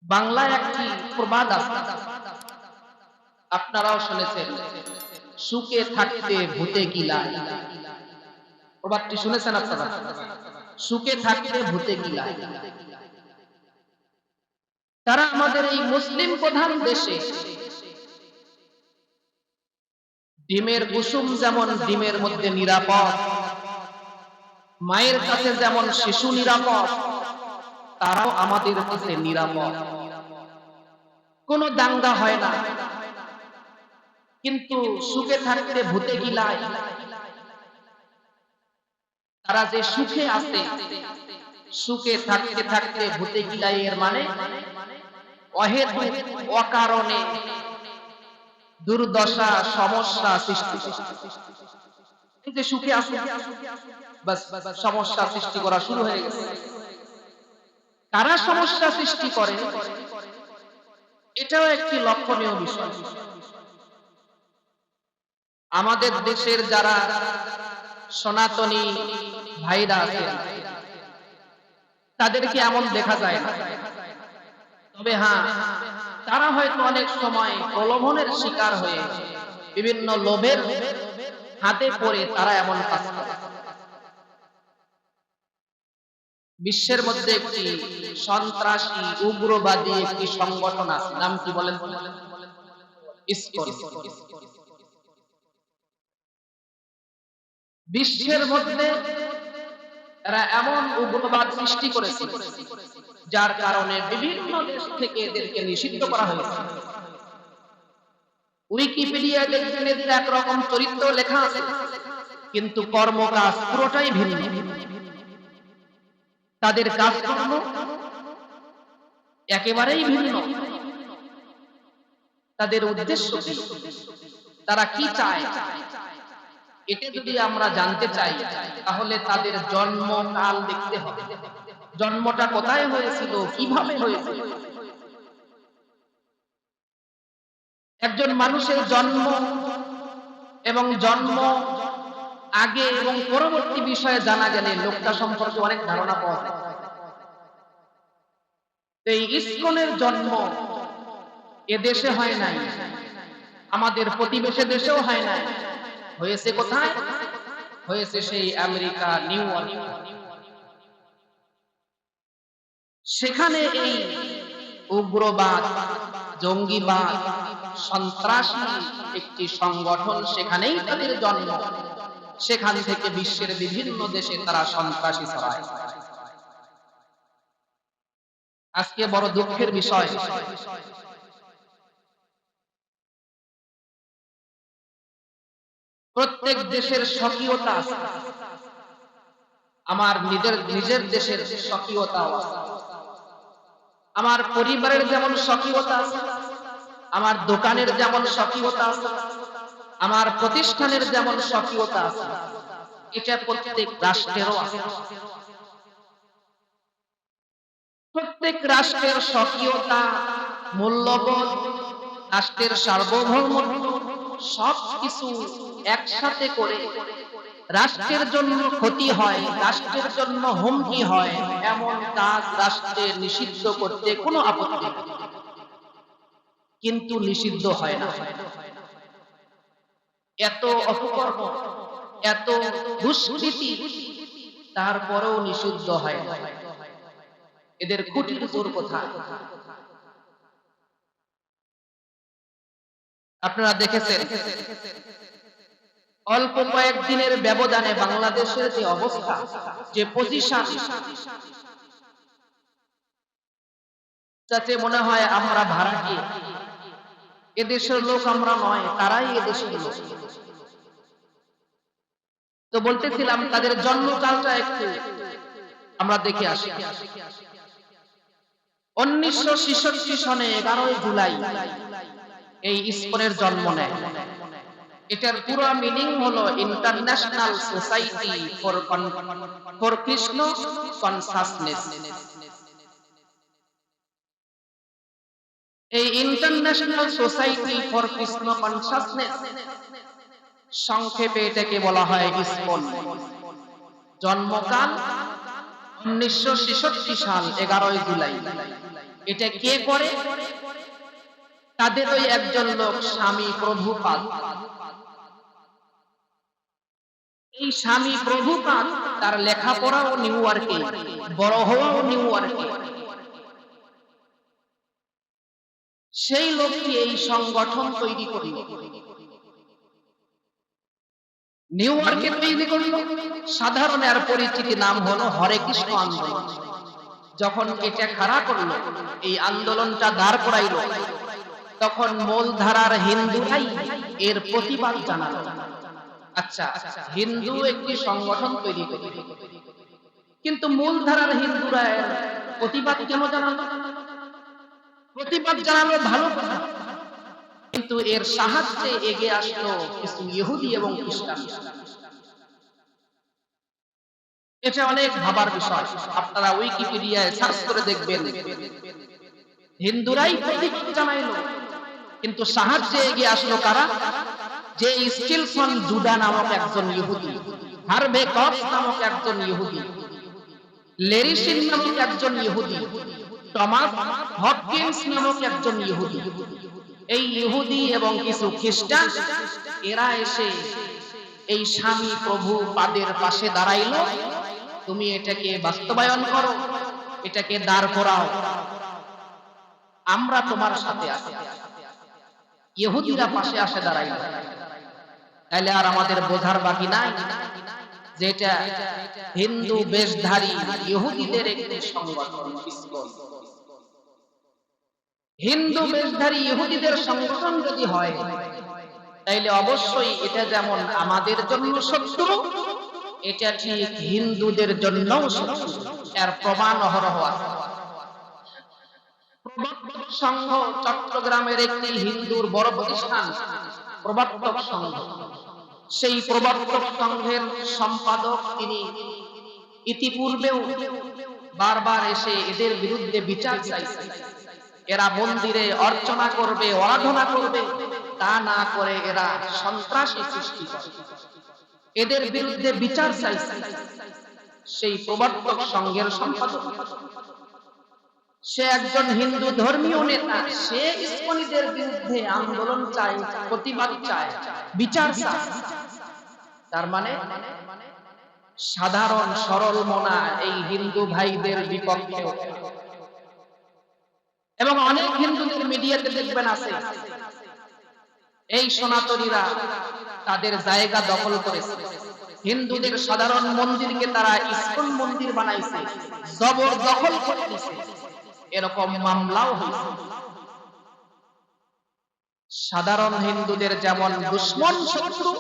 বাংলায় একটি প্রবাদ আছে, আপনারাও শুনেছেন, সুখে থাকতে ভূতে গিলায়। প্রবাদটি শুনেছেন আপনারা? সুখে থাকতে ভূতে গিলায়। তারা আমাদের এই মুসলিম প্রধান দেশে ডিমের কুসুম যেমন ডিমের মধ্যে নিরাপদ, মায়ের কাছে যেমন শিশু নিরাপদ, তারাও আমাদের কাছে নিরাপদ। কোনো দাঙ্গা হয় না, কিন্তু সুখে থাকতে ভূতে গিলায়। তারা যে সুখে আছে, সুখে থাকতে থাকতে ভূতে গিলায়, এর মানে অহেতুক অকারণে দুর্দশা সমস্যা সৃষ্টি করে। এই যে সুখে আছে, বাস সমস্যা সৃষ্টি করা শুরু হয়ে গেছে। কারা সমস্যা সৃষ্টি করে, এটাও একটি লক্ষণীয় বিষয়। আমাদের দেশের যারা সনাতনী ভাইরা আছেন, তাদেরকে এমন দেখা যায় না। তবে হ্যাঁ, তারা হয়তো অনেক সময় প্রলোভনের শিকার হয়ে বিভিন্ন লোভের হাতে পড়ে তারা এমন কাজ করে। বিশ্বের মধ্যে একটি সন্ত্রাসী উগ্রবাদী একটি সংগঠন আছে, নাম কি বলেন? ইসকন। বিশ্বের মধ্যে এরা এমন উগ্রবাদ সৃষ্টি করেছে, যার কারণে বিভিন্ন দেশ থেকে এদেরকে নিষিদ্ধ করা হয়েছে। উইকিপিডিয়া দেখবেন এদের একরকম চরিত্র লেখা আছে, কিন্তু কর্মকাজ পুরোটাই ভিন্ন। তাদের কাজকর্ম একেবারেই ভিন্ন। তাদের উদ্দেশ্য কি, তারা কি চায়, এটা যদি আমরা জানতে চাই, তাহলে তাদের জন্মকাল দেখতে হবে। জন্মটা কোথায় হয়েছিল, কিভাবে হয়েছিল। একজন মানুষের জন্ম এবং জন্ম আগে এবং পরবর্তী বিষয়ে জানা গেলে লোকটা সম্পর্কে অনেক ধারণা পাওয়া যায়। এই ইসকনের জন্ম এদেশে হয় নাই, আমাদের প্রতিবেশী দেশেও হয় নাই। হয়েছে কোথায়? হয়েছে সেই আমেরিকা, নিউ ইয়র্ক। সেখানে এই উগ্রবাদ, জঙ্গিবাদ, সন্ত্রাসী একটি সংগঠন, সেখানেই তাদের জন্ম। সেখান থেকে বিশ্বের বিভিন্ন দেশে তারা সন্ত্রাসী ছড়ায়। আজকে বড় দুঃখের বিষয়, প্রত্যেক দেশের স্বকীয়তা আছে। আমার নিজের দেশের স্বকীয়তাও আছে। আমার পরিবারের যেমন স্বকীয়তা আছে, আমার দোকানের যেমন স্বকীয়তা আছে, আমার প্রতিষ্ঠানের যেমন স্বকীয়তা আছে, এটা প্রত্যেক রাষ্ট্রেরও আছে। প্রত্যেক রাষ্ট্রের স্বকীয়তা, মূল্যবোধ, রাষ্ট্রের সার্বভৌমত্ব সবকিছু একসাথে করে রাষ্ট্রের জন্য ক্ষতি হয়, রাষ্ট্রের জন্য হুমকি হয়, এমন কাজ রাষ্ট্রে নিষিদ্ধ করতে কোনো আপত্তি নেই, কিন্তু নিষিদ্ধ হয় না। এত অপকর্ম, এত দুষ্কৃতি, তারপরেও নিষিদ্ধ হয় না। এদের খুঁটির জোর কোথায়? আপনারা দেখেছেন, অল্প কয়েকদিনের ব্যবধানে বাংলাদেশের যে অবস্থা, যে পজিশন, তাতে মনে হয় আমরা ভাড়াটিয়া। এদেশের লোক আমরা নয়, তারাই এদেশের লোক। তো বলতেছিলাম, তাদের জন্মকালটা একটু আমরা দেখে আসি। 1966 সনে 11 জুলাই এই ইসকনের জন্ম নেয়। এটার পুরো মিনিং হলো International Society for Krishna consciousness. এই International Society for Krishna consciousness, সংক্ষেপে এটাকে বলা হয় ইসকন। জন্মকাল 1966 সাল 11 জুলাই। এটা কে করে? তাদের ওই একজন লোক স্বামী প্রভুপাদ। এই স্বামী প্রভুপাদ তার লেখাপড়াও নিউ ইয়র্কে, বড় হওয়াও নিউ ইয়র্কে। সেই লোকটি এই সংগঠন তৈরি করল, নিউ ইয়র্কে তৈরি করল। সাধারণ এর পরিচিতি নাম হলো হরে কৃষ্ণ আন্দোলন। যখন এটা খাড়া করলো, এই আন্দোলনটা দাঁড় করাইল, তখন মূলধারার হিন্দুরাই এর প্রতিবাদ জানালো। আচ্ছা, হিন্দু একটি সংগঠন তৈরি করে, কিন্তু মূলধারার হিন্দুরা এর প্রতিবাদ কেন জানালো? প্রতিবাদ জানালো ভালো কথা, কিন্তু এর সাহায্যে এগিয়ে আসলো কিছু ইহুদি এবং খ্রিস্টান। এটা অনেক ভাবার বিষয়। আপনারা উইকিপিডিয়ায় সার্চ করে দেখবেন, হিন্দুরাই প্রতিবাদ জানাইলো, কিন্তু সাহায্যে এগিয়ে আসলো কারা? যে স্টিলসন জুডা নামক একজন ইহুদি, হার্ভে কক্স নামক একজন ইহুদি, লেরি শিন নামক একজন ইহুদি, টমাস হপকিন্স নামক একজন ইহুদি। এই ইহুদি এবং কিছু খ্রিস্টান এরা এসে এই স্বামী প্রভু পাদের পাশে দাঁড়াইলো, তুমি এটাকে বাস্তবায়ন করো, এটাকে দাঁড় করাও, আমরা তোমার সাথে আছি। ইহুদিরা পাশে আসে দাঁড়াইল। তাহলে আর আমাদের বোঝার বাকি নাই যে এটা হিন্দু বেশধারী ইহুদিদের একটি সংগঠন। হিন্দু বেশধারী ইহুদিদের সংগঠন যদি হয়, তাইলে অবশ্যই এটা যেমন আমাদের জন্য শত্রু, এটা ঠিক হিন্দুদের জন্যও শত্রু। এর প্রমাণ অহরহ আছে। প্রবর্তক সংঘ চট্টগ্রামের একটি হিন্দুর বড় প্রতিষ্ঠান, প্রবর্তক সংঘ। সেই প্রবর্তক সংঘের সম্পাদক তিনি ইতিপূর্বেও বারবার এসে এদের বিরুদ্ধে বিচার চাইছেন। এরা মন্দিরে অর্চনা করবে, আরাধনা করবে, তা না করে এরা সন্ত্রাসী সৃষ্টি করে, এদের বিরুদ্ধে বিচার চাইছে। সেই প্রবর্তক সংঘের সম্পাদক, সে একজন হিন্দু ধর্মীয় নেতা, সে ইসকনিদের বিরুদ্ধে আন্দোলন চায়, প্রতিবাদ চায়, বিচার চায়। তার মানে সাধারণ সরল মনা এই হিন্দু ভাইদের বিপক্ষে। এবং অনেক হিন্দুদের মিডিয়াতে দেখবেন আছে, এই সনাতনীরা তাদের জায়গা দখল করেছে, হিন্দুদের সাধারণ মন্দিরকে তারা ইসকন মন্দির বানাইছে, জবরদখল করে নিছে। এরকম মামলাও হয়েছে। সাধারণ হিন্দুদের যেমন দুশমন শত্রু,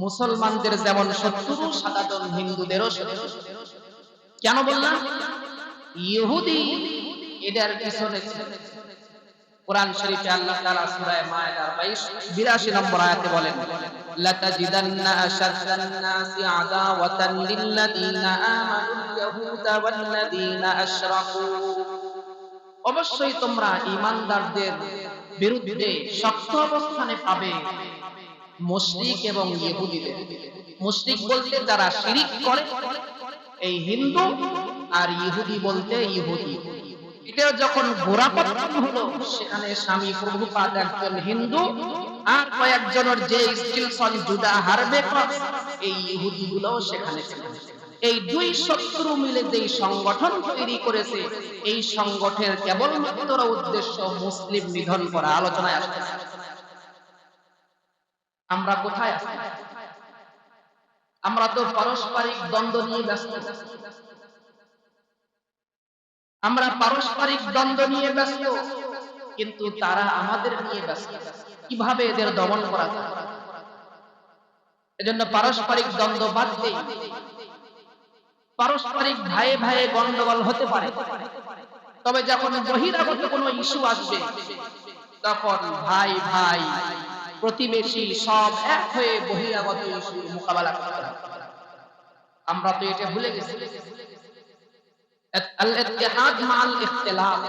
মুসলমানদের যেমন শত্রু, সাধারণ হিন্দুদেরও শত্রু। কেন বললাম? ইহুদি এদের পিছনে। কোরআন শরীফে আল্লাহ তাআলা সূরা মায়েদার 82 নম্বর আয়াতে বলেন, লাতাজিদান্না আশাদ্দান নাসি আদাওয়াতান লিল্লাযিনা আমানুল ইয়াহুদা ওয়াল্লাযিনা আশরাকু। অবশ্যই তোমরা ঈমানদারদের বিরুদ্ধে শক্ত অবস্থানে পাবে মুশরিক এবং ইহুদিদের। মুশরিক বলতে যারা শিরিক করে, এই হিন্দু, আর ইহুদি বলতে ইহুদি। এটা যখন গোড়াপত্তন হলো, সেখানে স্বামী প্রভুপাদ একজন হিন্দু আর কয়েকজনের যে স্টিলসন জুডা, হার্ভে কক্স, এই ইহুদিগুলো সেখানে ছিল। এই দুই শত্রু মিলে যে সংগঠন তৈরি করেছে, এই সংগঠনের কেবলমাত্র উদ্দেশ্য মুসলিম নিধন করা। আলোচনায় আসছে আমরা কোথায় আছি? আমরা তো পারস্পরিক দ্বন্দ্ব নিয়ে ব্যস্ত। আমরা পারস্পরিক দ্বন্দ্ব নিয়ে ব্যস্ত, কিন্তু তারা আমাদের নিয়ে ব্যস্ত, কিভাবে এদের দমন করা যায়। এজন্য পারস্পরিক দ্বন্দ্ব বাদ দেই। পারস্পরিক ভাইয়ে ভাইয়ে গন্ডগোল হতে পারে, তবে যখন বহিরাগত কোনো ইস্যু আসবে, তখন ভাই ভাই, প্রতিবেশী সব এক হয়ে বহিরাগত ইস্যুর মোকাবেলা করতে হবে। আমরা তো এটা ভুলে গেছি। আল-ইত্তিহাদ মা'আল ইখতিলাফ,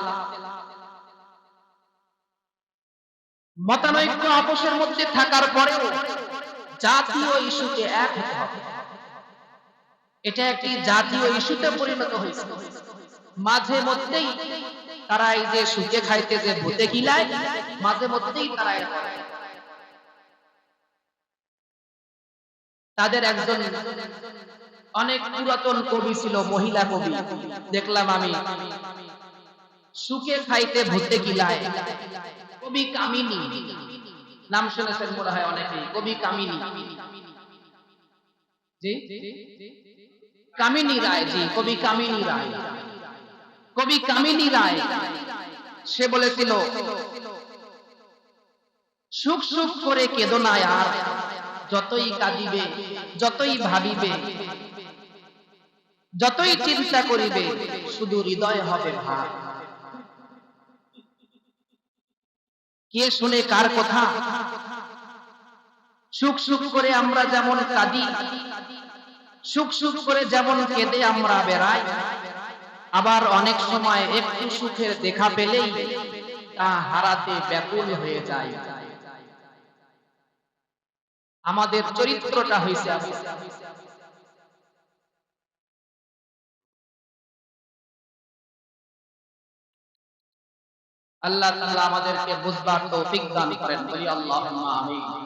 মতানৈক্য আপোষের মধ্যে থাকার পরেও জাতীয় ইস্যুতে এক হতে হবে। এটা একটি জাতীয় ইস্যুতে পরিণত হয়েছে। মাঝে মধ্যেই তারা এই যে সুখে খাইতে যে ভূতে গিলায়, মাঝে মধ্যেই তারা এর করে। তাদের একজন অনেক পুরাতন কবি ছিল, মহিলা কবি, দেখলাম আমি, সুখে খাইতে ভূতে গিলায়, কবি কামিনী, নাম শুনেছেন মনে হয় অনেকেই, কবি কামিনী। জি, কামিনী রায়, জি, কবি কামিনী রায়। কবি কামিনী রায় সে বলেছিল, সুখ সুখ করে কেঁদো না আর, যতই কাঁদিবে, যতই ভাবিবে, যতই চিন্তা করিবে, শুধু হৃদয় হবে ভার। কে শুনে কার কথা? সুখ সুখ করে আমরা যেমন কাঁদি, সুখ সুখ করে যেমন কেঁদে আমরা বেড়াই, আবার অনেক সময় একটু সুখের দেখা পেলেই তা হারাতে ব্যাকুল হয়ে যায়। আমাদের চরিত্রটা হয়েছে আল্লাহ তাআলা আমাদেরকে বুঝবার তৌফিক দান করেন, বলি আল্লাহুম্মা আমিন।